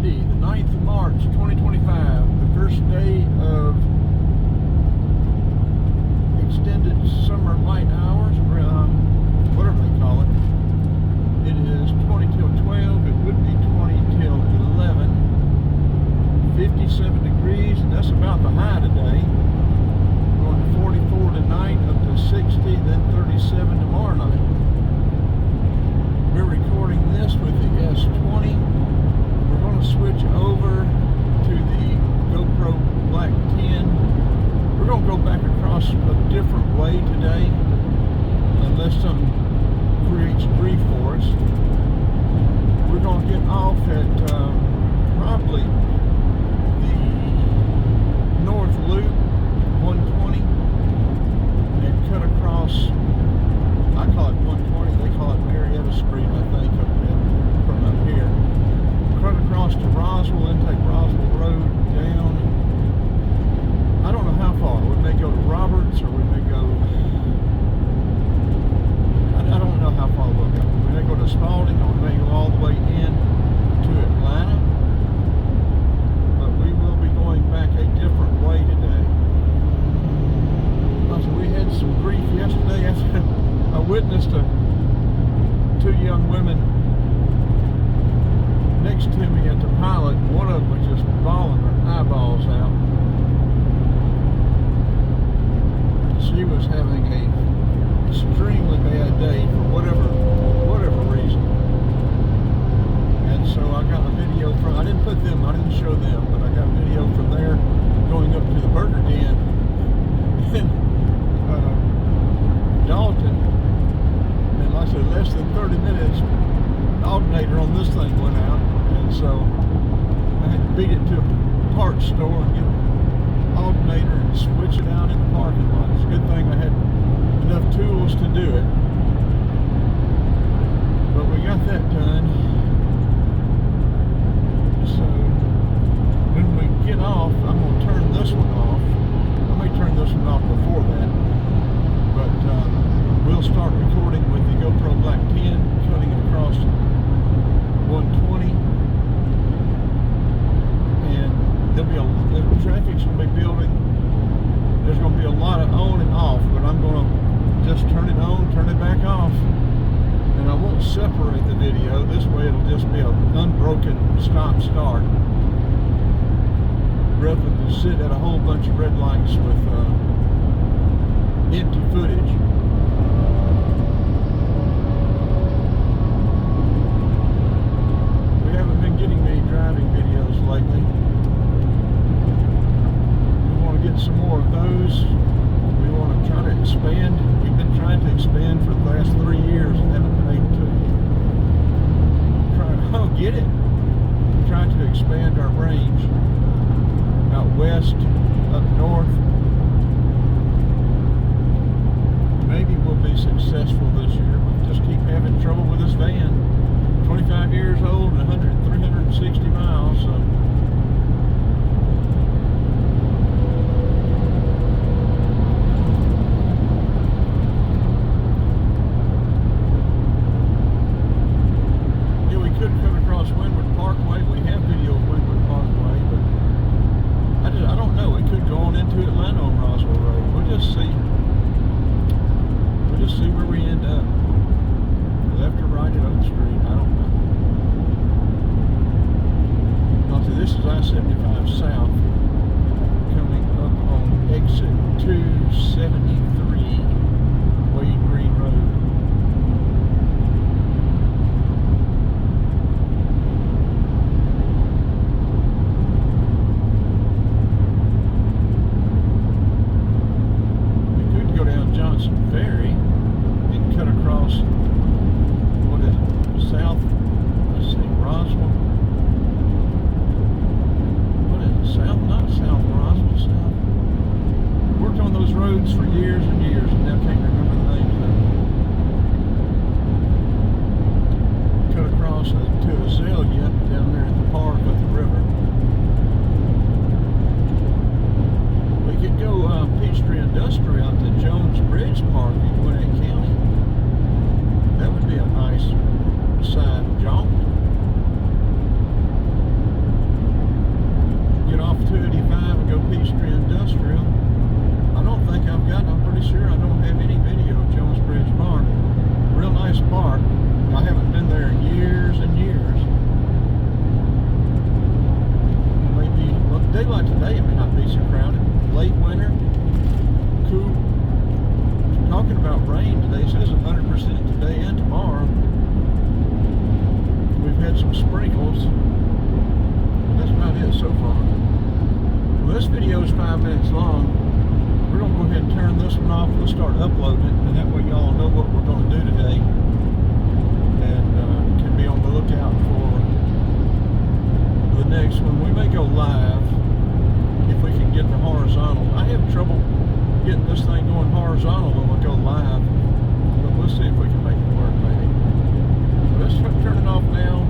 Monday, the 9th of March, 2025, the first day of extended summer light hours, whatever they call it. It is 20 till 12, it would be 20 till 11, 57 degrees, and that's about the high today. Going to 44 tonight, up to 60, then 37 tomorrow night. We're recording this with the S20. We're going to switch over to the GoPro Black 10. We're going to go back across a different way today, unless something creates grief for us. We're going to get off at probably the North Loop 120 and cut across. I call it 120, they call it Marietta Street, I think, from up here. Cut across to Roswell, then take Roswell Road down. I don't know how far. We may go to Roberts, or we may go, I don't know how far we'll go. We may go to Spalding, or we may go all the way in to Atlanta. But we will be going back a different way today. So we had some grief yesterday. I witnessed two young women next to me at the pilot. One of them was just bawling her eyeballs out. She was having a extremely bad day for whatever reason. And so I got a video from, I didn't show them, but I got a video from there going up to the Burger Den in Dalton. And like I said, less than 30 minutes, the alternator on this thing went out. And so I had to beat it to a parts store and get an alternator and switch it out in the parking lot. It's a good thing I had enough tools to do it. But we got that done. So when we get off, I'm going to turn this one off. I may turn this one off before that. But we'll start recording with the GoPro Black 10, cutting across 120. And the traffic's going to be building. There's going to be a lot of on and off, but I'm going to just turn it on, turn it back off. And I won't separate the video. This way it'll just be an unbroken stop-start, rather than sit at a whole bunch of red lights with empty footage. We haven't been getting many driving videos lately. We want to get some more of those. We want to try to expand. We've been trying to expand for the last 3 years and haven't been able to. Get it? Trying to expand our range out west, up north. Maybe we'll be successful this year. We just keep having trouble with this van. 25 years old and 360 miles. So. Windward Parkway. We have video of Windward Parkway, but I don't know. We could go on into Atlanta on Roswell Road. We'll just see. We'll just see where we end up. Left or right at Oak Street. I don't know. Now, this is I-75 South coming up on exit 273 Wade Green Road. Ferry and cut across south, let's see, Roswell. What is it? South? Not South Roswell, south. Worked on those roads for years and years and now can't remember the names of them. Cut across to Azalea down there at the park at the river. We could go Peachtree Industrial out to Jones Bridge Park in Gwinnett County. That would be a nice side jaunt. had some sprinkles. That's about it so far. Well, this video is 5 minutes long. We're going to go ahead and turn this one off. We'll start uploading it, and that way y'all know what we're going to do today. And can be on the lookout for the next one. We may go live if we can get the horizontal. I have trouble getting this thing going horizontal when we go live, but we'll see if we can make it work maybe. Let's turn it off now.